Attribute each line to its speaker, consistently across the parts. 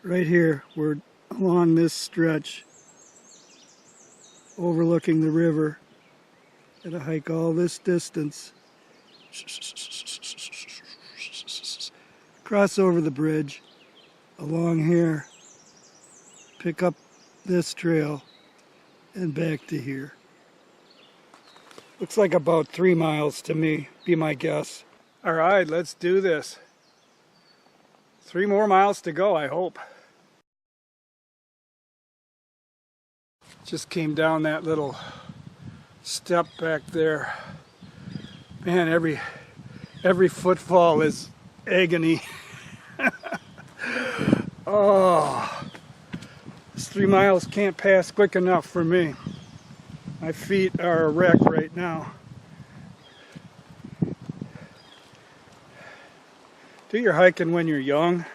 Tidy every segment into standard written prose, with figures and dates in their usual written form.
Speaker 1: Right here, we're along this stretch, overlooking the river. Gotta hike all this distance. Cross over the bridge, along here, pick up this trail, and back to here. Looks like about 3 miles to me, be my guess. All right, let's do this. 3 more miles to go, I hope. Just came down that little step back there. Man, every footfall is agony. Oh, this 3 miles can't pass quick enough for me. My feet are a wreck right now. Do your hiking when you're young,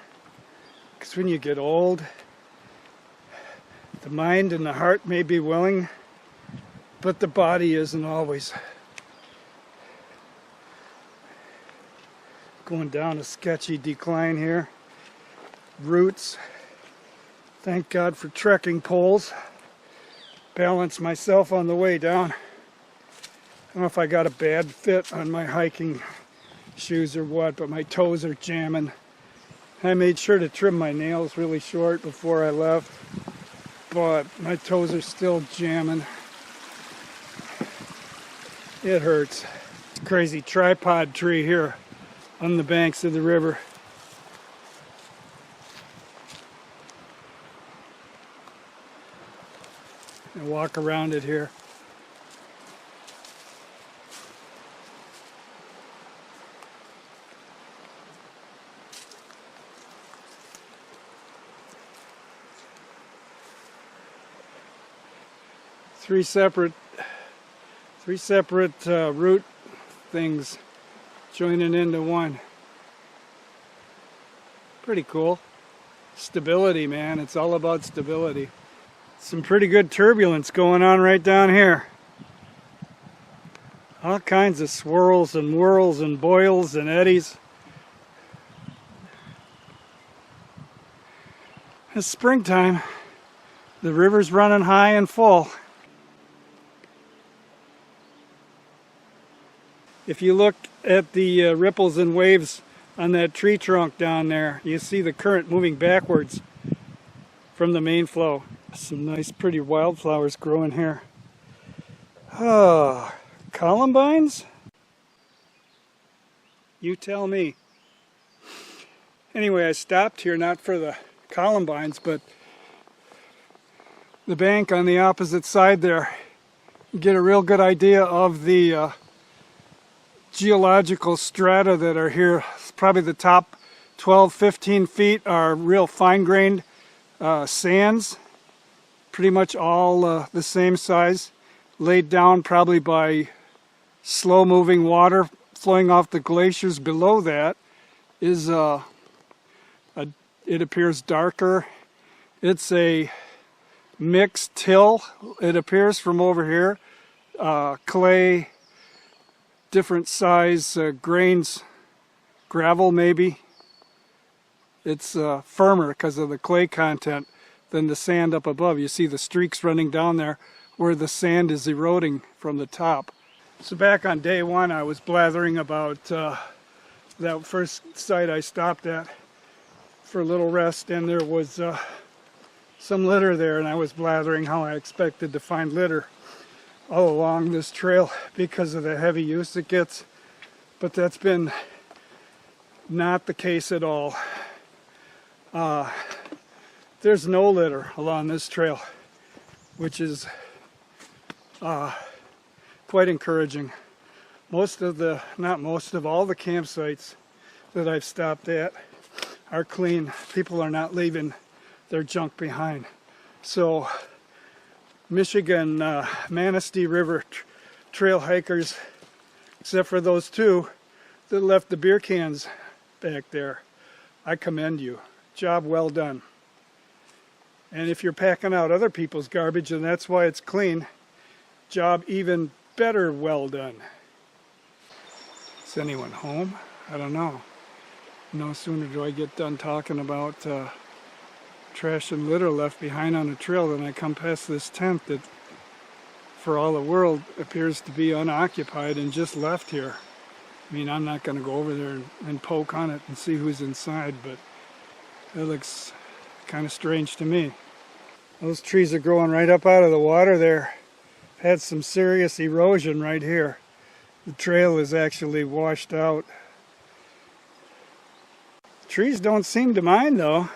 Speaker 1: because when you get old, the mind and the heart may be willing, but the body isn't always. Going down a sketchy decline here. Roots. Thank God for trekking poles. Balance myself on the way down. I don't know if I got a bad fit on my hiking shoes or what, but my toes are jamming. I made sure to trim my nails really short before I left, but my toes are still jamming. It hurts. Crazy tripod tree here on the banks of the river. And walk around it here. Three separate root things joining into one. Pretty cool. Stability, man. It's all about stability. Some pretty good turbulence going on right down here. All kinds of swirls and whirls and boils and eddies. It's springtime. The river's running high and full. If you look at the ripples and waves on that tree trunk down there, you see the current moving backwards from the main flow. Some nice pretty wildflowers growing here. Oh, columbines? You tell me. Anyway, I stopped here not for the columbines, but the bank on the opposite side there. You get a real good idea of the geological strata that are here. Probably the top 12-15 feet are real fine-grained sands, pretty much all the same size, laid down probably by slow-moving water flowing off the glaciers. Below that is it appears darker. It's a mixed till, it appears from over here. Clay, different size grains, gravel maybe. It's firmer because of the clay content than the sand up above. You see the streaks running down there where the sand is eroding from the top. So back on day one, I was blathering about that first site I stopped at for a little rest, and there was some litter there, and I was blathering how I expected to find litter all along this trail because of the heavy use it gets, but that's been not the case at all. There's no litter along this trail, which is quite encouraging. All the campsites that I've stopped at are clean. People are not leaving their junk behind. So Michigan Manistee River Trail hikers, except for those two that left the beer cans back there, I commend you. Job well done. And if you're packing out other people's garbage and that's why it's clean, job even better well done. Is anyone home? I don't know. No sooner do I get done talking about trash and litter left behind on the trail, and I come past this tent that for all the world appears to be unoccupied and just left here. I mean, I'm not going to go over there and poke on it and see who's inside, but it looks kind of strange to me. Those trees are growing right up out of the water there. Had some serious erosion right here. The trail is actually washed out. Trees don't seem to mind though.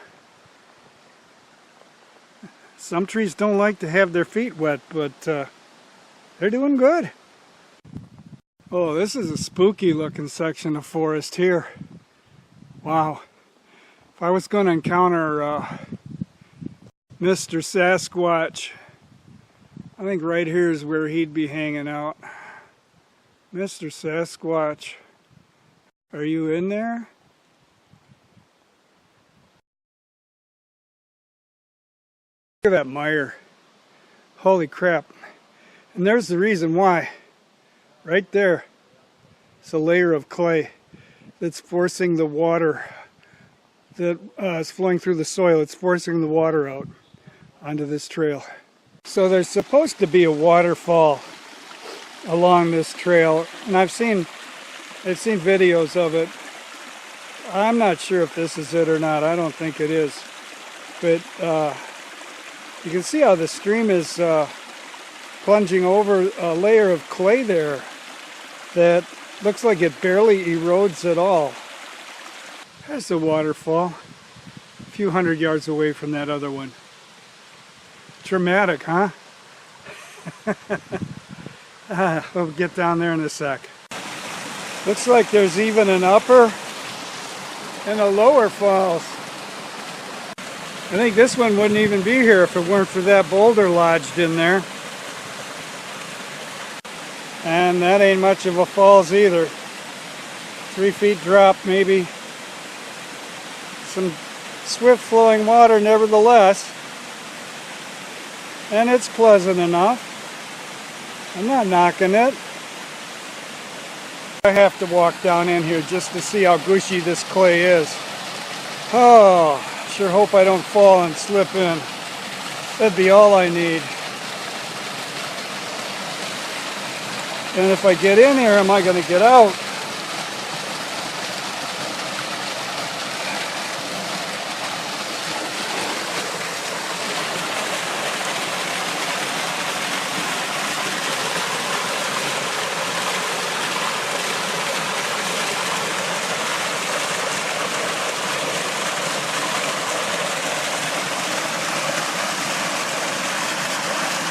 Speaker 1: Some trees don't like to have their feet wet, but they're doing good. Oh, this is a spooky looking section of forest here. Wow. If I was going to encounter Mr. Sasquatch, I think right here is where he'd be hanging out. Mr. Sasquatch, are you in there? Look at that mire. Holy crap. And there's the reason why. Right there. It's a layer of clay that's forcing the water that is flowing through the soil. It's forcing the water out onto this trail. So there's supposed to be a waterfall along this trail, and I've seen videos of it. I'm not sure if this is it or not. I don't think it is. But you can see how the stream is plunging over a layer of clay there that looks like it barely erodes at all. There's the waterfall, a few hundred yards away from that other one. Dramatic, huh? We'll get down there in a sec. Looks like there's even an upper and a lower falls. I think this one wouldn't even be here if it weren't for that boulder lodged in there. And that ain't much of a falls either. 3 feet drop maybe. Some swift flowing water nevertheless. And it's pleasant enough. I'm not knocking it. I have to walk down in here just to see how gushy this clay is. Oh, sure hope I don't fall and slip in. That'd be all I need. And if I get in here, am I going to get out?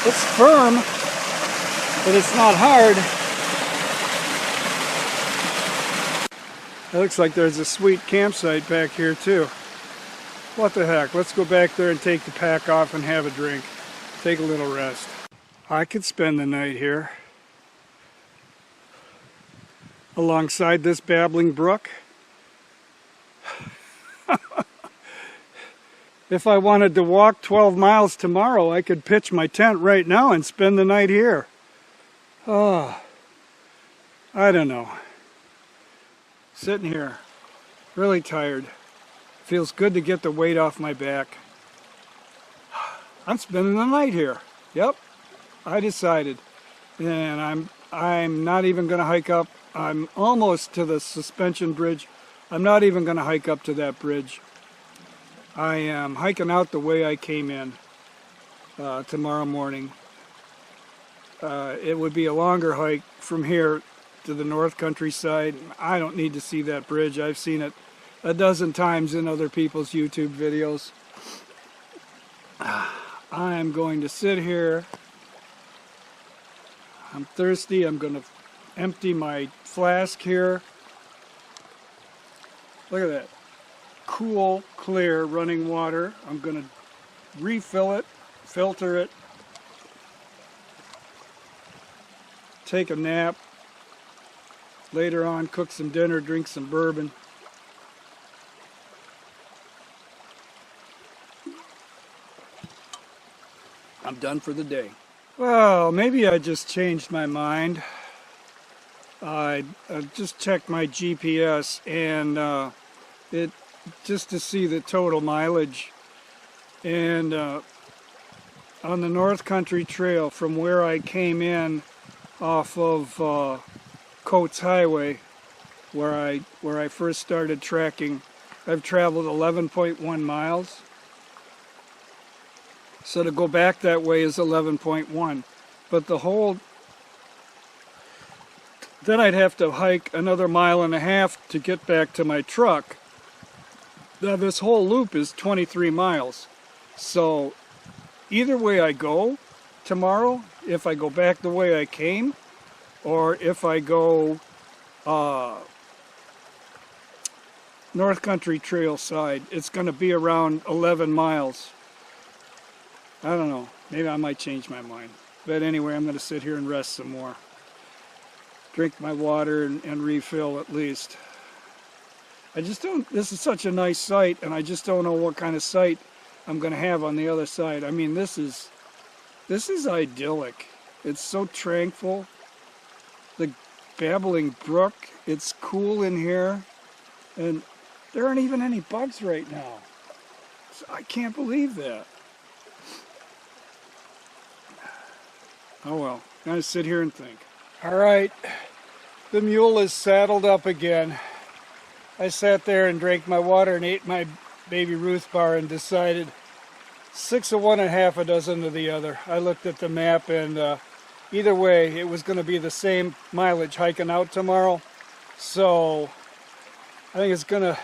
Speaker 1: It's firm, but it's not hard. It looks like there's a sweet campsite back here too. What the heck, let's go back there and take the pack off and have a drink. Take a little rest. I could spend the night here. Alongside this babbling brook. If I wanted to walk 12 miles tomorrow, I could pitch my tent right now and spend the night here. Oh, I don't know. Sitting here, really tired. Feels good to get the weight off my back. I'm spending the night here. Yep, I decided. And I'm not even going to hike up. I'm almost to the suspension bridge. I'm not even going to hike up to that bridge. I am hiking out the way I came in tomorrow morning. It would be a longer hike from here to the north countryside. I don't need to see that bridge. I've seen it a dozen times in other people's YouTube videos. I'm going to sit here. I'm thirsty. I'm going to empty my flask here. Look at that. Cool, clear running water. I'm going to refill it, filter it, take a nap, later on cook some dinner, drink some bourbon. I'm done for the day. Well, maybe I just changed my mind. I just checked my GPS and just to see the total mileage And on the North Country Trail from where I came in off of Coates Highway, where I first started tracking, I've traveled 11.1 miles. So to go back that way is 11.1. But then I'd have to hike another 1.5 miles to get back to my truck. Now this whole loop is 23 miles. So either way I go tomorrow, if I go back the way I came, or if I go North Country Trail side, it's going to be around 11 miles. I don't know. Maybe I might change my mind. But anyway, I'm going to sit here and rest some more. Drink my water and refill at least. I just don't, this is such a nice site, and I just don't know what kind of site I'm going to have on the other side. I mean, this is idyllic. It's so tranquil. The babbling brook, it's cool in here, and there aren't even any bugs right now. So I can't believe that. Oh well, I'm going to sit here and think. All right, the mule is saddled up again. I sat there and drank my water and ate my Baby Ruth bar and decided 6 of one and half a dozen of the other. I looked at the map, and either way it was going to be the same mileage hiking out tomorrow. So I think it's going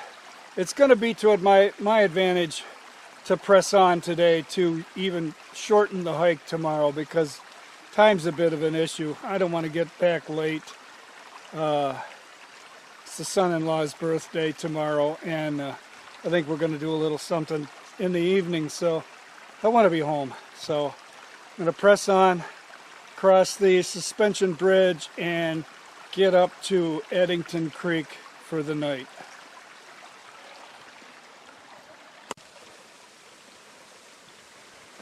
Speaker 1: to be to my advantage to press on today to even shorten the hike tomorrow, because time's a bit of an issue. I don't want to get back late. It's the son-in-law's birthday tomorrow, and I think we're going to do a little something in the evening, so I want to be home. So I'm going to press on, cross the suspension bridge, and get up to Eddington Creek for the night.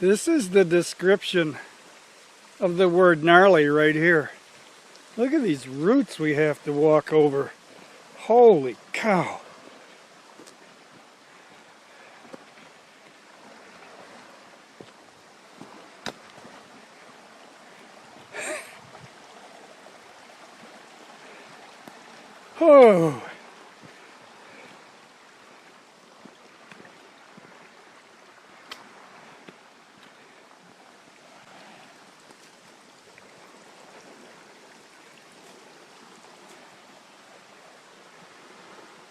Speaker 1: This is the description of the word gnarly right here. Look at these roots we have to walk over. Holy cow. Oh.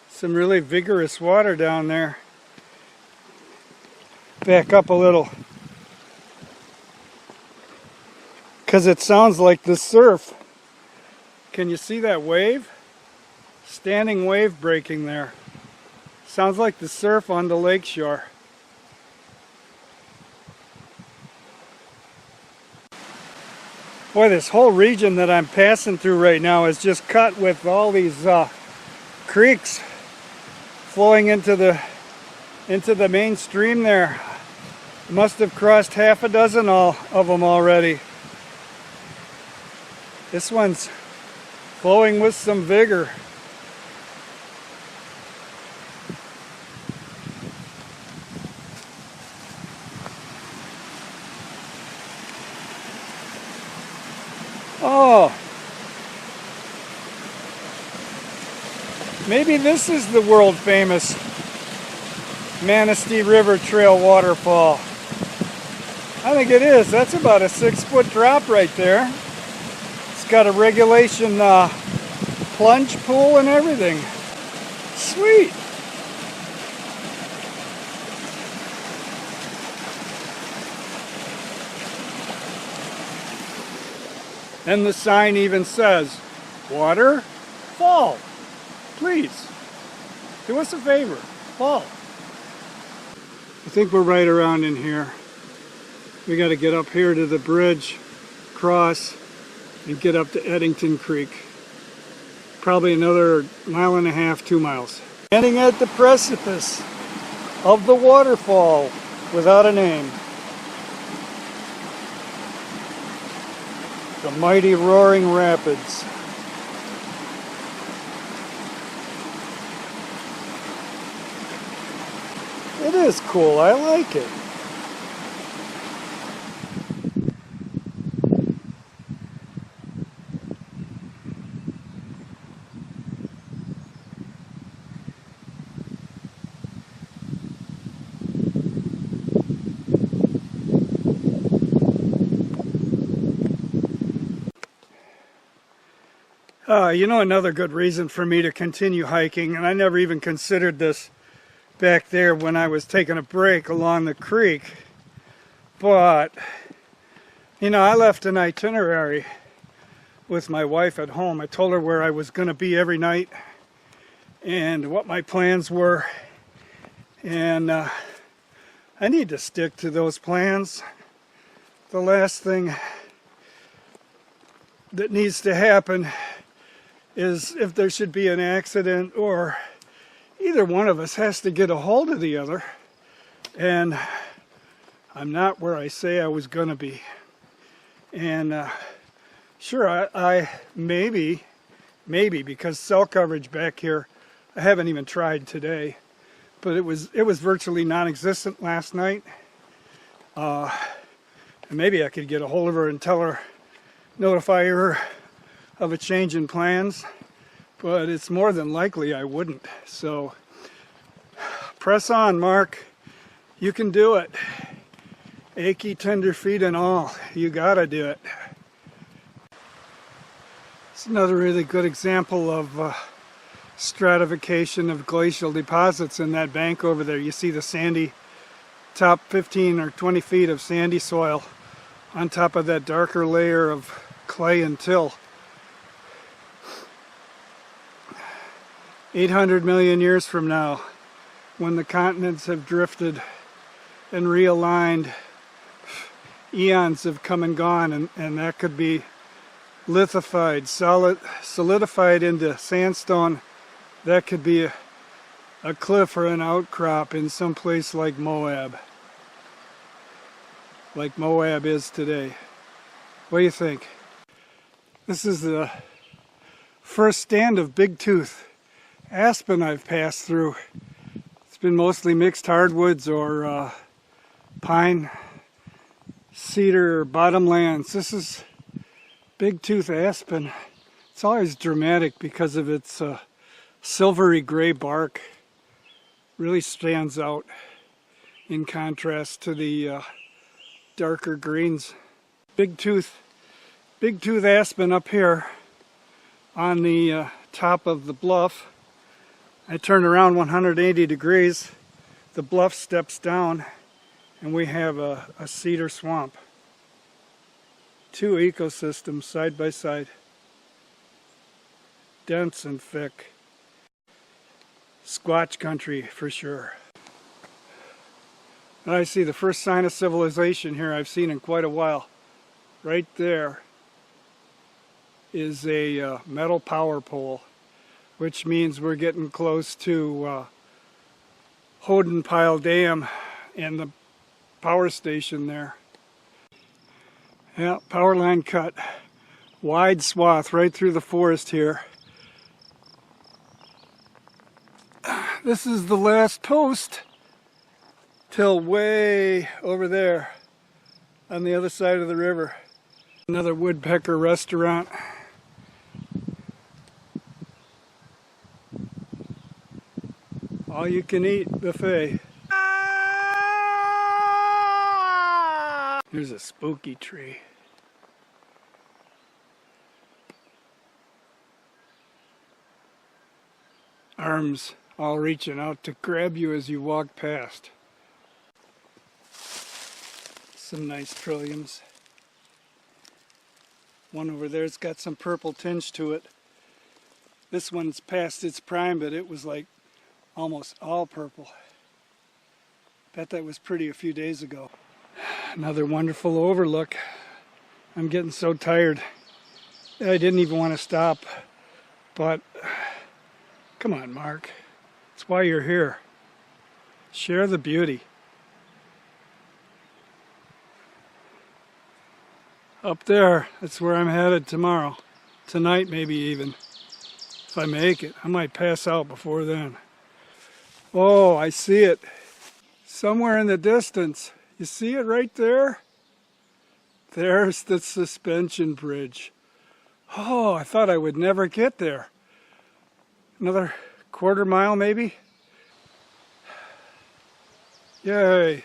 Speaker 1: Some really vigorous water down there. Back up a little, because it sounds like the surf. Can you see that wave? Standing wave breaking there. Sounds like the surf on the lakeshore. Boy, this whole region that I'm passing through right now is just cut with all these creeks flowing into the main stream there. Must have crossed half a dozen of them already. This one's flowing with some vigor. Oh, maybe this is the world famous Manistee River Trail waterfall. I think it is. That's about a 6-foot drop right there. It's got a regulation plunge pool and everything. Sweet. And the sign even says, "Water, fall. Please, do us a favor, fall." I think we're right around in here. We got to get up here to the bridge, cross, and get up to Eddington Creek. Probably another 1.5 miles, 2 miles. Standing at the precipice of the waterfall without a name. The mighty roaring rapids. It is cool, I like it. You know, another good reason for me to continue hiking, and I never even considered this back there when I was taking a break along the creek, but, you know, I left an itinerary with my wife at home. I told her where I was going to be every night and what my plans were, and I need to stick to those plans. The last thing that needs to happen is if there should be an accident or either one of us has to get a hold of the other, and I'm not where I say I was going to be. And sure, I maybe, because cell coverage back here, I haven't even tried today, but it was virtually non-existent last night. And maybe I could get a hold of her and notify her of a change in plans, but it's more than likely I wouldn't. So press on, Mark. You can do it. Achy, tender feet and all. You gotta do it. It's another really good example of stratification of glacial deposits in that bank over there. You see the sandy top 15 or 20 feet of sandy soil on top of that darker layer of clay and till. 800 million years from now, when the continents have drifted and realigned, eons have come and gone, and that could be lithified, solidified into sandstone. That could be a cliff or an outcrop in some place like Moab is today. What do you think? This is the first stand of big tooth aspen I've passed through. It's been mostly mixed hardwoods or pine, cedar, or bottomlands. This is big tooth aspen. It's always dramatic because of its silvery gray bark. Really stands out in contrast to the darker greens. Big tooth aspen up here on the top of the bluff. I turn around 180 degrees, the bluff steps down, and we have a cedar swamp. Two ecosystems side by side. Dense and thick. Squatch country for sure. And I see the first sign of civilization here I've seen in quite a while. Right there is a metal power pole, which means we're getting close to Hodenpyl Dam and the power station there. Yeah, power line cut. Wide swath right through the forest here. This is the last post till way over there on the other side of the river. Another woodpecker restaurant. All you can eat buffet. Here's a spooky tree. Arms all reaching out to grab you as you walk past. Some nice trilliums. One over there's got some purple tinge to it. This one's past its prime, but it was like almost all purple. Bet that was pretty a few days ago. Another wonderful overlook. I'm getting so tired. I didn't even want to stop, but come on, Mark. It's why you're here. Share the beauty. Up there, that's where I'm headed tomorrow. Tonight, maybe even. If I make it, I might pass out before then. Oh, I see it. Somewhere in the distance. You see it right there? There's the suspension bridge. Oh, I thought I would never get there. Another quarter mile maybe? Yay.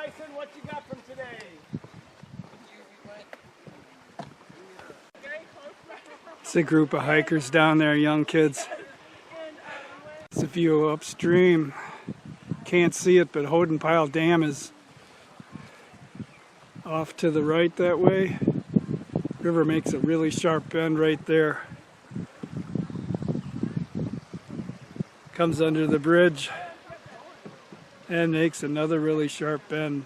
Speaker 2: Tyson, what you got from today?
Speaker 1: It's a group of hikers down there, young kids. It's a view upstream. Can't see it, but Hodenpyl Dam is off to the right that way. River makes a really sharp bend right there. Comes under the bridge and makes another really sharp bend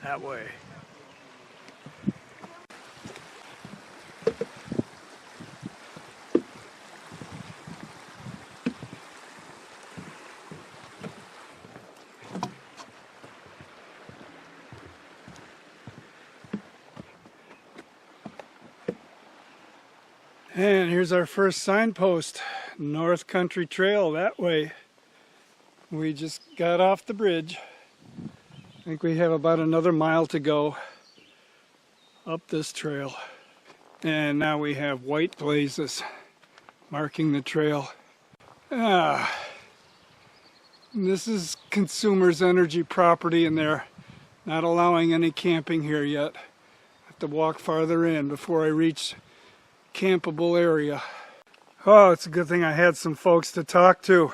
Speaker 1: that way. And here's our first signpost, North Country Trail that way. We just got off the bridge. I think we have about another mile to go up this trail. And now we have white blazes marking the trail. This is Consumers Energy property and they're not allowing any camping here yet. I have to walk farther in before I reach campable area. Oh, it's a good thing I had some folks to talk to.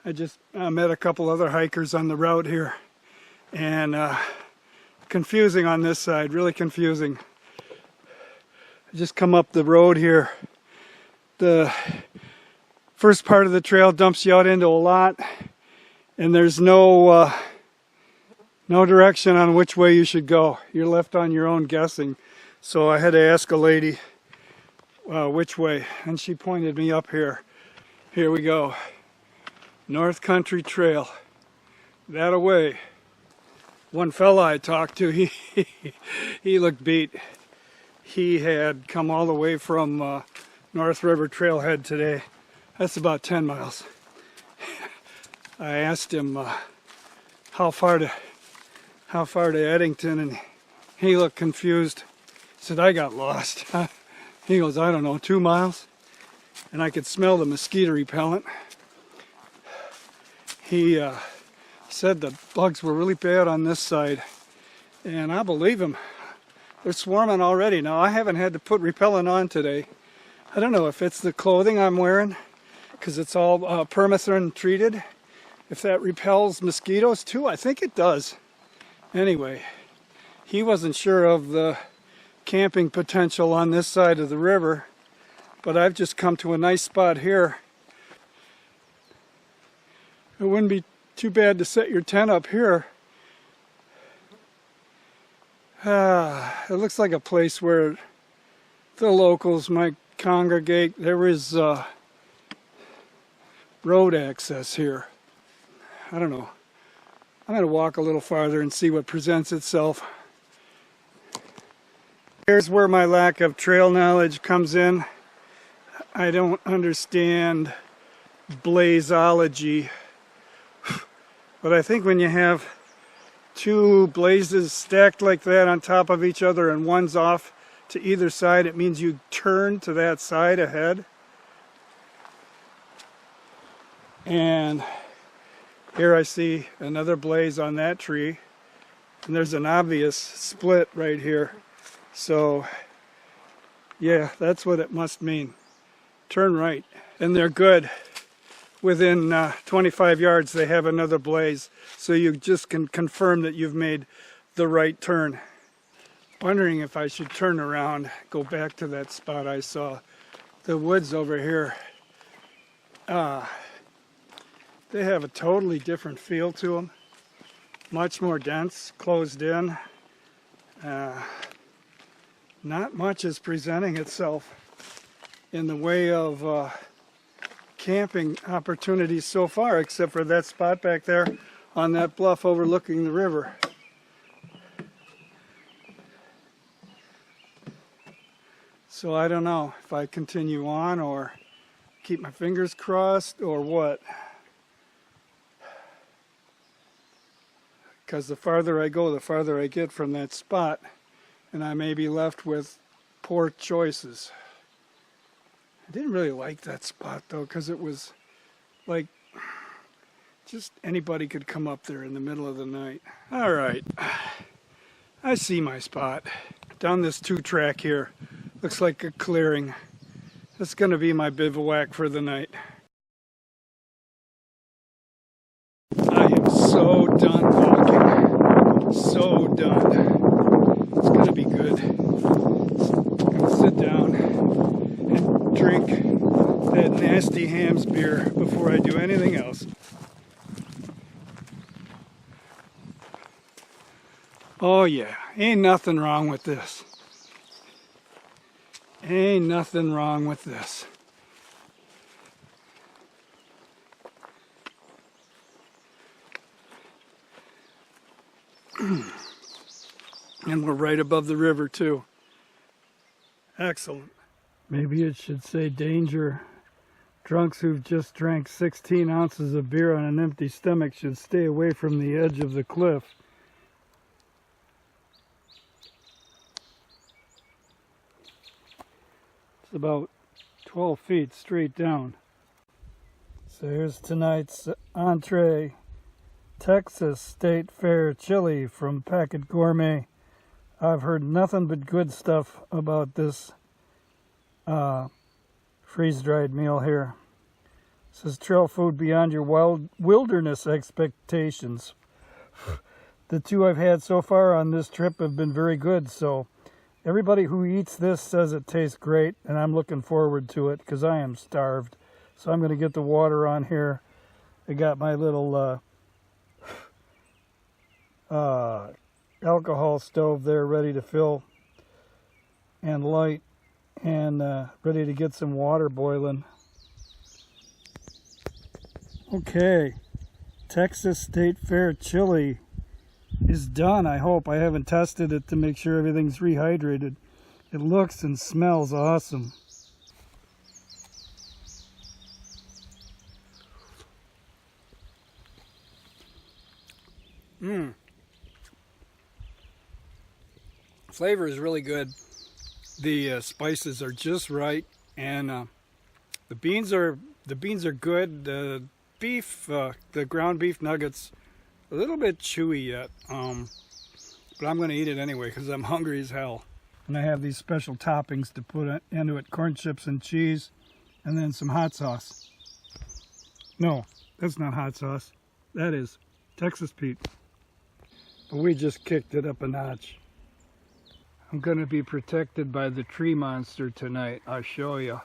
Speaker 1: I just met a couple other hikers on the route here, and confusing on this side, really confusing. I just come up the road here. The first part of the trail dumps you out into a lot, and there's no direction on which way you should go. You're left on your own guessing. So I had to ask a lady which way, and she pointed me up here. Here we go. North Country Trail. That away. One fella I talked to, he looked beat. He had come all the way from North River Trailhead today. That's about 10 miles. I asked him how far to Eddington, and he looked confused. He said, I got lost. He goes, I don't know, 2 miles? And I could smell the mosquito repellent. He said the bugs were really bad on this side. And I believe him. They're swarming already. Now, I haven't had to put repellent on today. I don't know if it's the clothing I'm wearing, because it's all permethrin treated. If that repels mosquitoes too, I think it does. Anyway, he wasn't sure of the camping potential on this side of the river, but I've just come to a nice spot here. It wouldn't be too bad to set your tent up here. It looks like a place where the locals might congregate. There is road access here. I don't know. I'm going to walk a little farther and see what presents itself. Here's where my lack of trail knowledge comes in. I don't understand blazeology, but I think when you have two blazes stacked like that on top of each other and one's off to either side, it means you turn to that side ahead. And here I see another blaze on that tree, and there's an obvious split right here. So yeah, that's what it must mean. Turn right. And they're good. Within 25 yards they have another blaze, so you just can confirm that you've made the right turn. Wondering if I should turn around, go back to that spot I saw. The woods over here, they have a totally different feel to them. Much more dense, closed in. Not much is presenting itself in the way of camping opportunities so far, except for that spot back there on that bluff overlooking the river. So I don't know if I continue on or keep my fingers crossed or what. Because the farther I go, the farther I get from that spot, and I may be left with poor choices. I didn't really like that spot though, because it was like Just anybody could come up there in the middle of the night. All right, I see my spot. Down this 2-track here, looks like a clearing. That's gonna be my bivouac for the night. I am so done walking, so done. It's gonna be good. I'm gonna sit down and drink that nasty Ham's beer before I do anything else. Oh yeah, ain't nothing wrong with this. Ain't nothing wrong with this. And we're right above the river too. Excellent. Maybe it should say danger. Drunks who've just drank 16 ounces of beer on an empty stomach should stay away from the edge of the cliff. It's about 12 feet straight down. So here's tonight's entree. Texas State Fair chili from Packet Gourmet. I've heard nothing but good stuff about this freeze-dried meal here. It says trail food beyond your wilderness expectations. The two I've had so far on this trip have been very good, so everybody who eats this says it tastes great, and I'm looking forward to it because I am starved. So I'm going to get the water on here. I got my little alcohol stove there ready to fill and light, and ready to get some water boiling. Okay, Texas State Fair chili is done. I hope. I haven't tested it to make sure everything's rehydrated. It looks and smells awesome. Flavor is really good. The spices are just right, and the beans are good. The beef, the ground beef nuggets, a little bit chewy yet, but I'm going to eat it anyway because I'm hungry as hell. And I have these special toppings to put into it: corn chips and cheese, and then some hot sauce. No, that's not hot sauce. That is Texas Pete. But we just kicked it up a notch. I'm going to be protected by the tree monster tonight. I'll show you.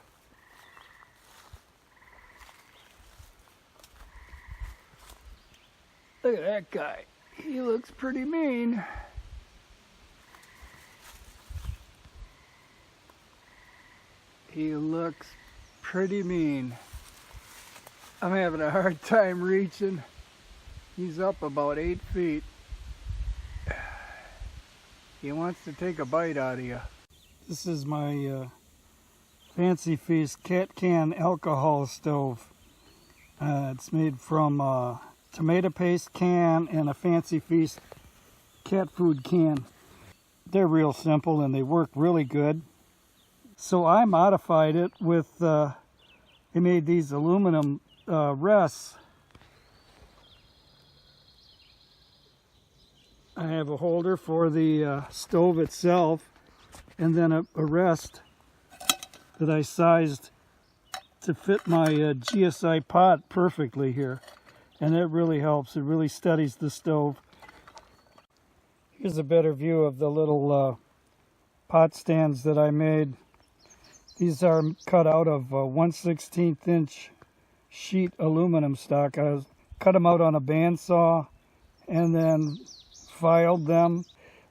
Speaker 1: Look at that guy. He looks pretty mean. He looks pretty mean. I'm having a hard time reaching. He's up about 8 feet. He wants to take a bite out of you. This is my Fancy Feast cat can alcohol stove. It's made from tomato paste can and a Fancy Feast cat food can. They're real simple and they work really good. So I modified it with, they made these aluminum rests. I have a holder for the stove itself, and then a rest that I sized to fit my GSI pot perfectly here. And it really helps. It really steadies the stove. Here's a better view of the little pot stands that I made. These are cut out of 1/16 inch sheet aluminum stock. I cut them out on a bandsaw and then filed them.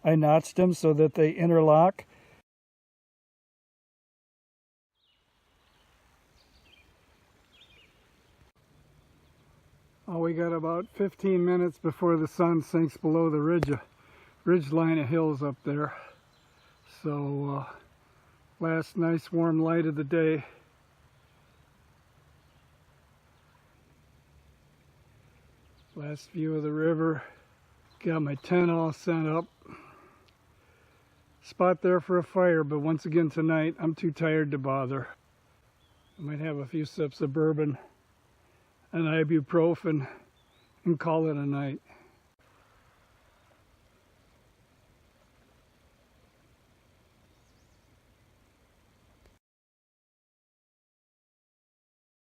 Speaker 1: I notched them so that they interlock. Oh, we got about 15 minutes before the sun sinks below the ridge line of hills up there. So last nice warm light of the day. Last view of the river. Got my tent all set up. Spot there for a fire, but once again tonight I'm too tired to bother. I might have a few sips of bourbon and ibuprofen and call it a night.